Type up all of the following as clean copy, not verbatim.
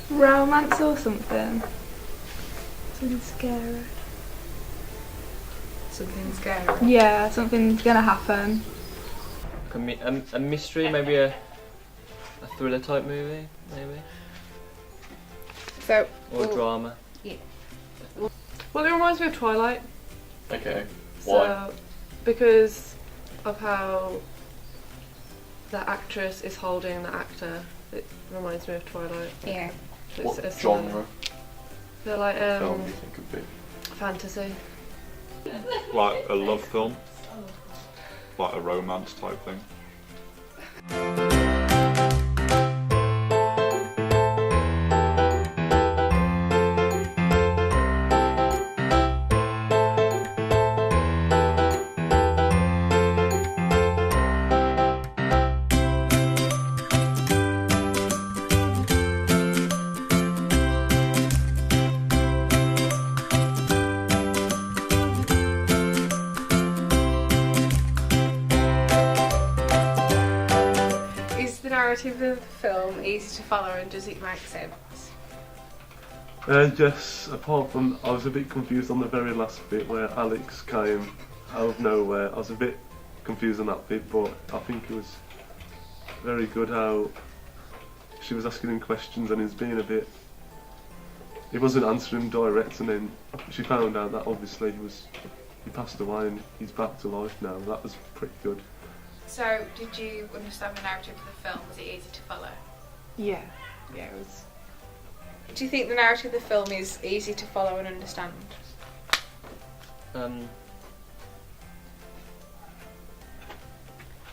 Romance or something? Something scary. Something scary? Yeah, something's gonna happen. A mystery, maybe a thriller type movie, maybe? So, or drama? Yeah. Well, it reminds me of Twilight. Okay. Why? So, because of how the actress is holding the actor, it reminds me of Twilight. Yeah. What It's genre they're like film do you think would be? fantasy. Like a love film? Like a romance type thing? Is the narrative of the film easy to follow and does it make sense? Yes, apart from I was a bit confused on the very last bit where Alex came out of nowhere. I was a bit confused on that bit, but I think it was very good how she was asking him questions and he was being a bit... He wasn't answering direct, and then she found out that obviously he passed away and he's back to life now. That was pretty good. So, did you understand the narrative of the film? Was it easy to follow? Yeah, it was. Do you think the narrative of the film is easy to follow and understand? I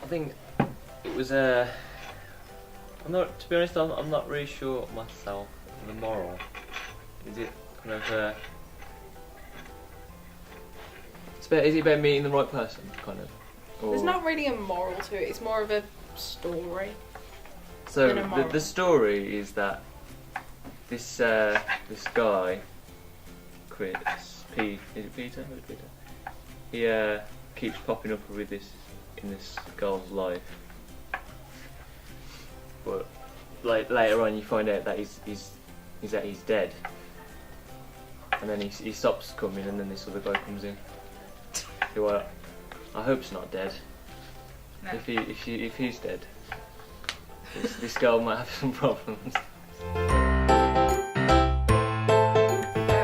think it was I'm not, to be honest, I'm not really sure myself of the moral. Is it kind of is it about meeting the right person, kind of? Or... There's not really a moral to it, it's more of a story. So than a moral. the story is that this guy, Chris, is it Peter? Is it Peter? He keeps popping up with this in this girl's life, but like later on you find out that he's dead, and then he stops coming, and then this other guy comes in. Who I hope's not dead. No. If he's dead, this girl might have some problems.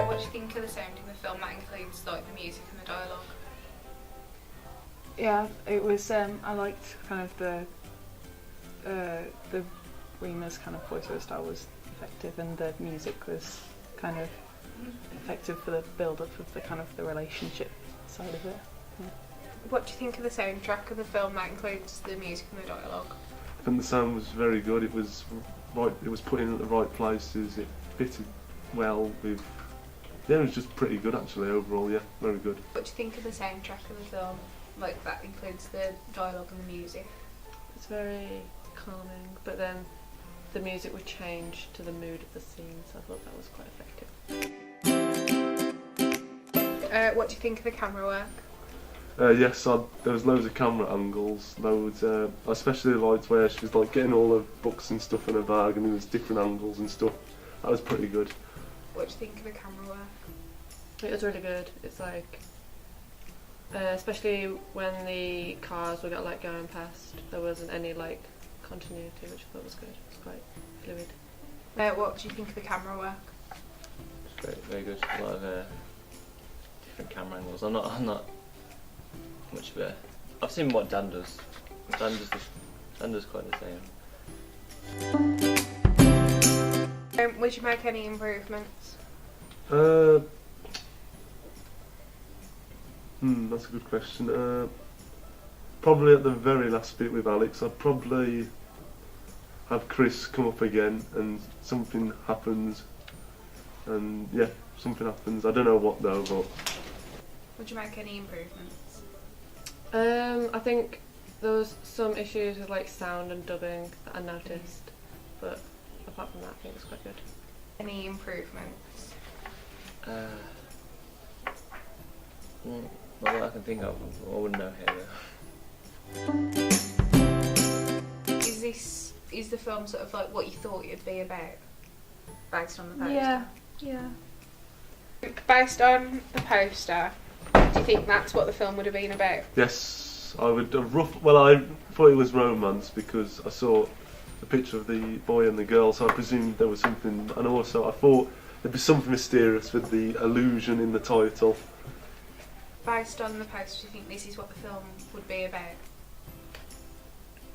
What do you think of the sound in the film that includes like the music and the dialogue? Yeah, it was. I liked kind of the Reema's kind of voiceover style was effective, and the music was kind of effective for the build-up of the kind of the relationship side of it. Yeah. What do you think of the soundtrack of the film that includes the music and the dialogue? I think the sound was very good. It was right. It was put in at the right places. It fitted well with. Yeah, it was just pretty good actually overall. Yeah, very good. What do you think of the soundtrack of the film? Like that includes the dialogue and the music. It's very calming, but then the music would change to the mood of the scene, so I thought that was quite effective. What do you think of the camera work? Yes, there was loads of camera angles. Loads, I especially liked where she was like getting all the books and stuff in her bag, and there was different angles and stuff. That was pretty good. What do you think of the camera work? It was really good. It's like, especially when the cars were like going past, there wasn't any like continuity, which I thought was good. It was quite fluid. What do you think of the camera work? It's very, very good. A lot of different camera angles. I'm not much of a... I've seen what Dan does. Dan does quite the same. Would you make any improvements? That's a good question. Probably at the very last bit with Alex, I'd probably have Chris come up again and something happens, and yeah, something happens. I don't know what though, but Would you make any improvements? I think there was some issues with like sound and dubbing that I noticed, but apart from that, I think it's quite good. Any improvements? Not that I can think of. I wouldn't know here though. Is the film sort of like what you thought it'd be about, based on the poster? Yeah. Based on the poster, do you think that's what the film would have been about? yes, I would well, I thought it was romance because I saw the picture of the boy and the girl, so I presumed there was something, and also I thought there'd be something mysterious with the allusion in the title. Based on the poster, do you think this is what the film would be about?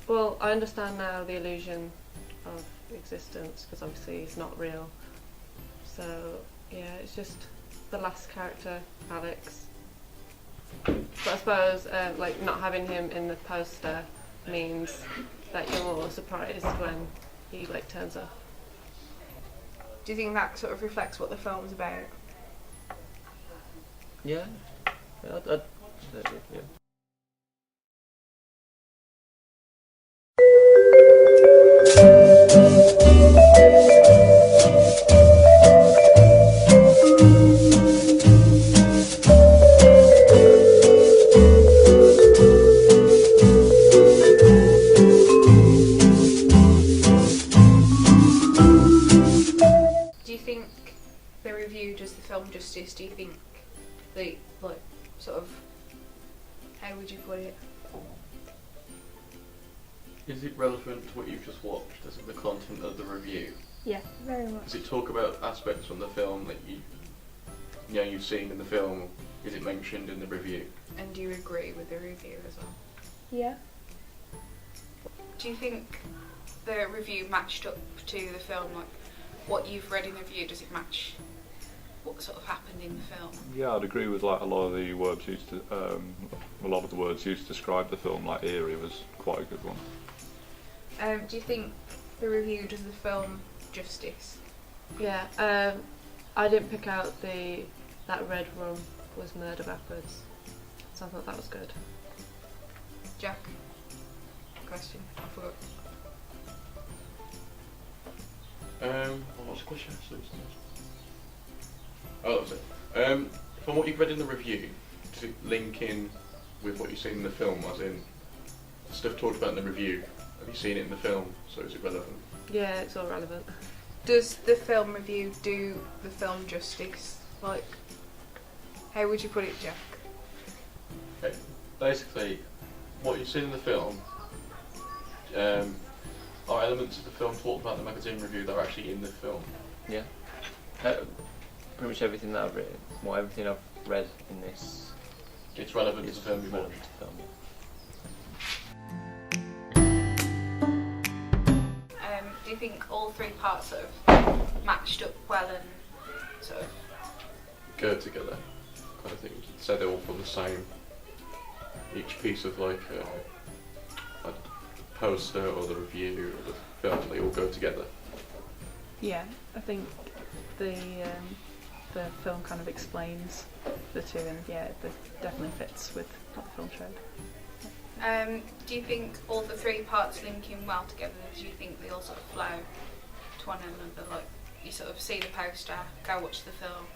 Well, I understand now the illusion of existence because obviously he's not real. So yeah, it's just the last character, Alex. But I suppose like not having him in the poster means that you're more surprised when he like turns up. Do you think that sort of reflects what the film's about? Yeah. Yeah. Do you think the review does the film justice? Do you think the, like, sort of, how would you put it? Is it relevant to what you've just watched? Is it the content of the review? Yeah, very much. Does it talk about aspects from the film that you've seen in the film? Is it mentioned in the review? And do you agree with the review as well? Yeah. Do you think the review matched up to the film? Like, what you've read in the review, does it match what sort of happened in the film? Yeah, I'd agree with like a lot of the words used to, a lot of the words used to describe the film. Like eerie was quite a good one. Do you think the review does the film justice? Yeah, I didn't pick out that red rum was murder backwards, so I thought that was good. Jack? Question? I forgot. What was the question? Oh, that was it. From what you've read in the review, does it link in with what you've seen in the film? As in, stuff talked about in the review. Have you seen it in the film? So is it relevant? Yeah, it's all relevant. Does the film review do the film justice? Like, how would you put it, Jack? Okay. Basically, what you've seen in the film are elements of the film talked about in the magazine review that are actually in the film. Yeah. Pretty much everything that I've written, everything I've read in this It's relevant is to the film you've relevant watched. to the film. Yeah. Do you think all three parts sort of matched up well and sort of... Go together, kind of thing. You'd say they're all from the same. Each piece of like a poster or the review or the film, they all go together. Yeah, I think the film kind of explains the two, and yeah, it definitely fits with what the film showed. do you think all the three parts link in well together? Do you think they all sort of flow to one another? Like, you sort of see the poster, go watch the film,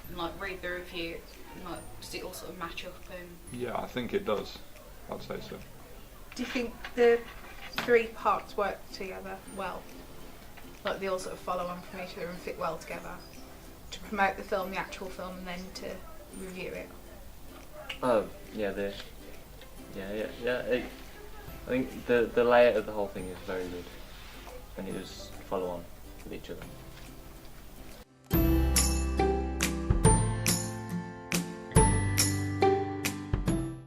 and like read the review, and like does it all sort of match up? And Yeah, I think it does. I'd say so. do you think the three parts work together well? Like they all sort of follow on from each other and fit well together to promote the film, the actual film, and then to review it? Oh, yeah, I think the layout of the whole thing is very good, and it does follow on with each other.